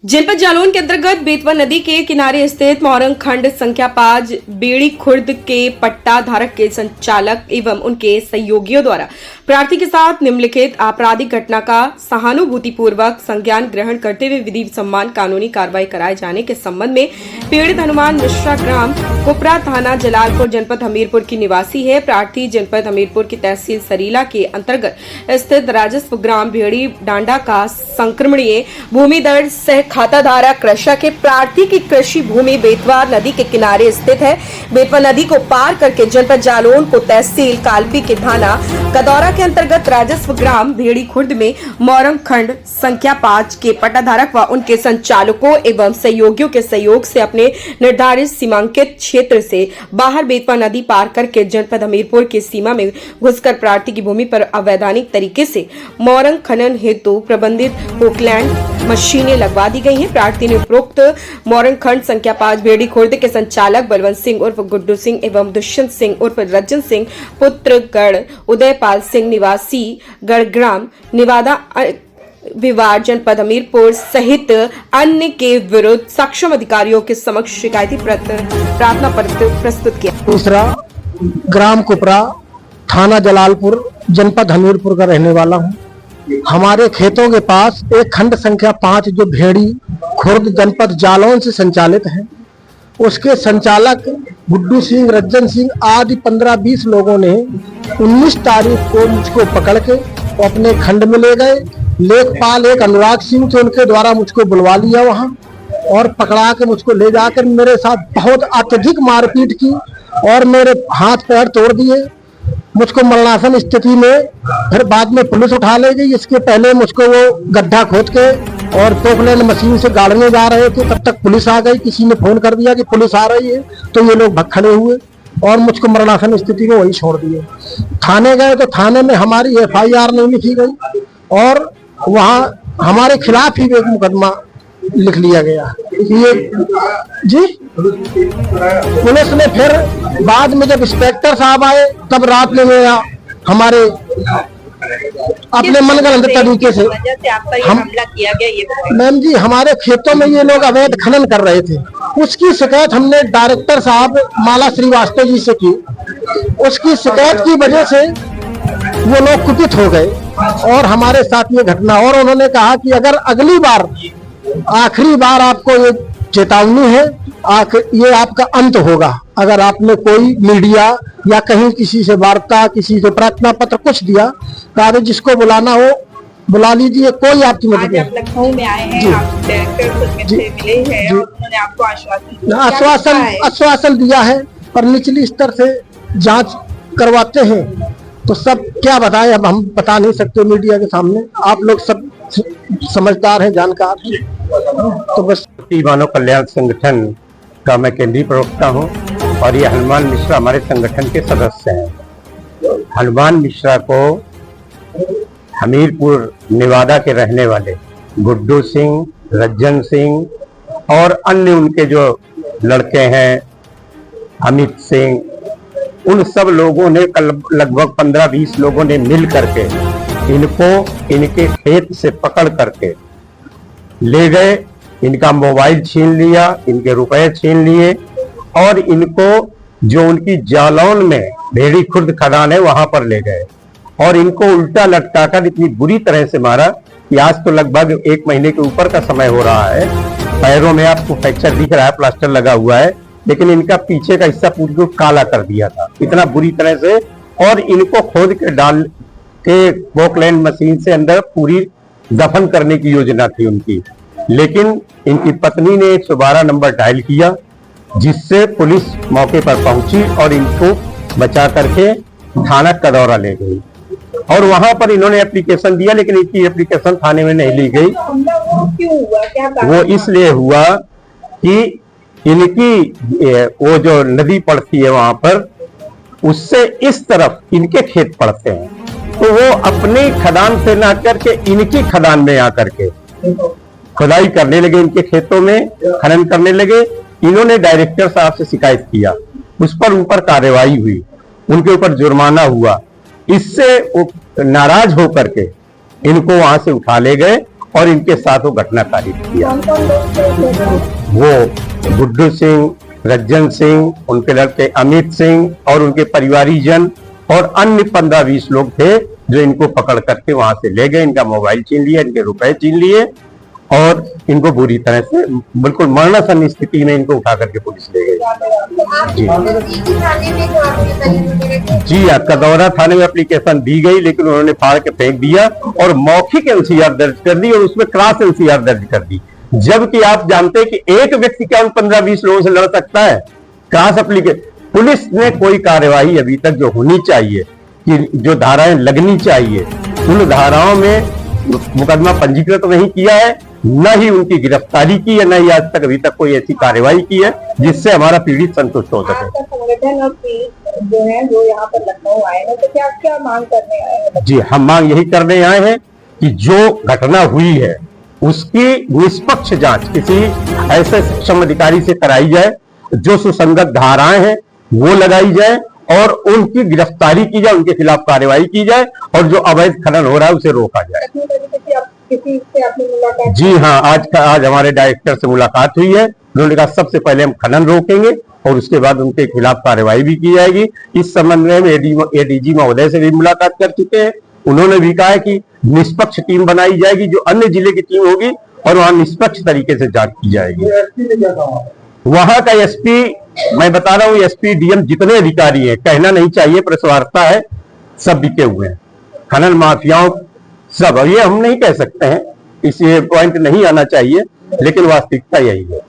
जनपद जालौन के अंतर्गत बेतवा नदी के किनारे स्थित मोरंग खंड संख्या 5 बेड़ी खुर्द के पट्टा धारक के संचालक एवं उनके सहयोगियों द्वारा प्रार्थी के साथ निम्नलिखित आपराधिक घटना का सहानुभूतिपूर्वक संज्ञान ग्रहण करते हुए विधि सम्मान कानूनी कार्रवाई कराए जाने के संबंध में पीड़ित हनुमान मिश्रा ग्राम कुपरा थाना जलालपुर जनपद हमीरपुर की निवासी है। प्रार्थी जनपद हमीरपुर की तहसील सरीला के अंतर्गत स्थित राजस्व ग्राम भेड़ी डांडा का संक्रमणीय भूमि दर्ज सह खाताधारक कृषक के प्रार्थी की कृषि भूमि बेतवा नदी के किनारे स्थित है। बेतवा नदी को पार करके जनपद जालौन को तहसील कालपी के थाना कदौरा के अंतर्गत राजस्व ग्राम भेड़ी खुर्द में मोरंग खंड संख्या 5 के पट्टाधारक व उनके संचालकों एवं सहयोगियों के सहयोग से अपने निर्धारित सीमांकित क्षेत्र से बाहर बेतवा नदी पार करके जनपद हमीरपुर की सीमा में घुसकर प्रार्थी की भूमि पर अवैधानिक तरीके से मोरंग खनन हेतु प्रबंधित पोकलैंड मशीनें लगवा दी गई हैं। प्रार्थी ने उपरोक्त मोरंग खंड संख्या 5 भेड़ी खुर्द के संचालक बलवंत सिंह उर्फ गुड्डू सिंह एवं दुष्यंत सिंह उर्फ रज्जन सिंह पुत्र गढ़ उदयपाल सिंह निवासी गढ़ग्राम निवादा विवाद जनपद हमीरपुर सहित अन्य के विरुद्ध सक्षम अधिकारियों के समक्ष शिकायती प्रार्थना पत्र प्रस्तुत किया। दूसरा ग्राम कुपरा थाना जलालपुर जनपद हमीरपुर का रहने वाला हूँ। हमारे खेतों के पास एक खंड संख्या 5 जो भेड़ी खुर्द जनपद जालौन से संचालित है, उसके संचालक गुड्डू सिंह रज्जन सिंह आदि 15-20 लोगों ने 19 तारीख को मुझको पकड़ के अपने खंड में ले गए। लेखपाल एक अनुराग सिंह थे, उनके द्वारा मुझको बुलवा लिया वहां और पकड़ा के मुझको ले जाकर मेरे साथ बहुत अत्यधिक मारपीट की और मेरे हाथ पैर तोड़ दिए। मुझको मरणासन स्थिति में फिर बाद में पुलिस उठा ले गई। इसके पहले मुझको वो गड्ढा खोद के और पोकलैंड मशीन से गाड़ने जा रहे थे, तब तक पुलिस आ गई। किसी ने फोन कर दिया कि पुलिस आ रही है, तो ये लोग भग खड़े हुए और मुझको मरणासन स्थिति में वही छोड़ दिए। थाने गए तो थाने में हमारी FIR नहीं लिखी गई और वहाँ हमारे खिलाफ ही एक मुकदमा लिख लिया गया। ये जी पुलिस ने फिर बाद में जब इंस्पेक्टर साहब आए तब रात में गया हमारे अपने मनगढ़ंत तरीके से हमला किया गया। ये मैम जी हमारे खेतों में ये लोग अवैध खनन कर रहे थे, उसकी शिकायत हमने डायरेक्टर साहब माला श्रीवास्तव जी से की। उसकी शिकायत की वजह से वो लोग कुपित हो गए और हमारे साथ ये घटना, और उन्होंने कहा कि अगर अगली बार आखिरी बार आपको ये चेतावनी है, ये आपका अंत होगा। अगर आपने कोई मीडिया या कहीं किसी से वार्ता, किसी से प्रार्थना पत्र कुछ दिया तो आप जिसको बुलाना हो बुला लीजिए, कोई आपकी मदद नहीं। लखनऊ में आए हैं, आप डायरेक्टर से मिले हैं और उन्होंने आपको आश्वासन दिया है और निचली स्तर से जांच करवाते हैं। तो सब क्या बताएं, अब हम बता नहीं सकते मीडिया के सामने। आप लोग सब समझदार हैं, जानकार हैं। तो बस मानव कल्याण संगठन का मैं केंद्रीय प्रवक्ता हूं और ये हनुमान मिश्रा हमारे संगठन के सदस्य हैं। हनुमान मिश्रा को हमीरपुर निवादा के रहने वाले गुड्डू सिंह, रज्जन सिंह और अन्य उनके जो लड़के हैं अमित सिंह, उन सब लोगों ने लगभग 15-20 लोगों ने मिल करके इनको इनके खेत से पकड़ करके ले गए। इनका मोबाइल छीन लिया, इनके रुपए छीन लिए और इनको जो उनकी जालौन में भेड़ी खुर्द खदान है वहां पर ले गए और इनको उल्टा लटकाकर इतनी बुरी तरह से मारा कि आज तो लगभग 1 महीने के ऊपर का समय हो रहा है। पैरों में आपको फ्रैक्चर दिख रहा है, प्लास्टर लगा हुआ है, लेकिन इनका पीछे का हिस्सा पूरी को काला कर दिया था इतना बुरी तरह से। और इनको खोद के डाल के पोकलैंड मशीन से अंदर पूरी दफन करने की योजना थी उनकी, लेकिन इनकी पत्नी ने 112 नंबर डायल किया, जिससे पुलिस मौके पर पहुंची और इनको बचा करके थाना कदौरा ले गई और वहां पर इन्होंने एप्लीकेशन दिया, लेकिन इनकी एप्लीकेशन थाने में नहीं ली गई। क्यों हुआ, क्या वो इसलिए हुआ कि इनकी वो जो नदी पड़ती है वहां पर, उससे इस तरफ इनके खेत पड़ते हैं, तो वो अपने खदान से ना करके इनकी खदान में आकर के खुदाई करने लगे, इनके खेतों में खनन करने लगे। इन्होंने डायरेक्टर साहब से शिकायत किया, उस पर ऊपर कार्रवाई हुई, उनके ऊपर जुर्माना हुआ। इससे वो नाराज होकर के इनको वहां से उठा ले गए और इनके साथ वो घटना कारित किया। वो गुड्डू सिंह, रज्जन सिंह, उनके लड़के अमित सिंह और उनके परिवारीजन और अन्य 15-20 लोग थे जो इनको पकड़ करके वहां से ले गए। इनका मोबाइल छीन लिया, इनके रुपए छीन लिए और इनको बुरी तरह से बिल्कुल मरणासन स्थिति में इनको उठा करके पुलिस ले गई। जी हाँ, कदौरा थाने में एप्लीकेशन दी गई, लेकिन उन्होंने फाड़ के फेंक दिया और मौखिक एनसीआर दर्ज कर दी और उसमें क्रॉस एनसीआर दर्ज कर दी। जबकि आप जानते हैं कि एक व्यक्ति क्या उन 15-20 लोगों से लड़ सकता है? क्रॉस एप्लीकेशन पुलिस ने कोई कार्यवाही अभी तक जो होनी चाहिए, कि जो धाराएं लगनी चाहिए, उन धाराओं में मुकदमा पंजीकृत नहीं किया है, न ही उनकी गिरफ्तारी की है, न ही आज तक अभी तक कोई ऐसी कार्रवाई की है जिससे हमारा पीड़ित संतुष्ट हो सके। संगठन और पीड़ित जो है जो यहाँ पर लखनऊ आए हैं, तो क्या क्या मांग करने आए हैं? जी, हम मांग यही करने आए हैं कि जो घटना हुई है उसकी निष्पक्ष जांच किसी ऐसे सक्षम अधिकारी से कराई जाए, जो सुसंगत धाराएं हैं वो लगाई जाए और उनकी गिरफ्तारी की जाए, उनके खिलाफ कार्रवाई की जाए और जो अवैध खनन हो रहा है उसे रोका जाए। किसी से आपने मुलाकात? जी हाँ, आज हमारे डायरेक्टर से मुलाकात हुई है। उन्होंने कहा सबसे पहले हम खनन रोकेंगे और उसके बाद उनके खिलाफ कार्रवाई भी की जाएगी। इस संबंध में एडीजी महोदय से भी मुलाकात कर चुके हैं। उन्होंने भी कहा है कि निष्पक्ष टीम बनाई जाएगी, जो अन्य जिले की टीम होगी, और वहां निष्पक्ष तरीके से जांच की जाएगी। वहां का एसपी, मैं बता रहा हूँ, एसपी डीएम जितने अधिकारी हैं, कहना नहीं चाहिए, प्रेस वार्ता है, सब बिके हुए हैं। खनन माफियाओं सब, ये हम नहीं कह सकते हैं, इस पॉइंट नहीं आना चाहिए, लेकिन वास्तविकता यही है।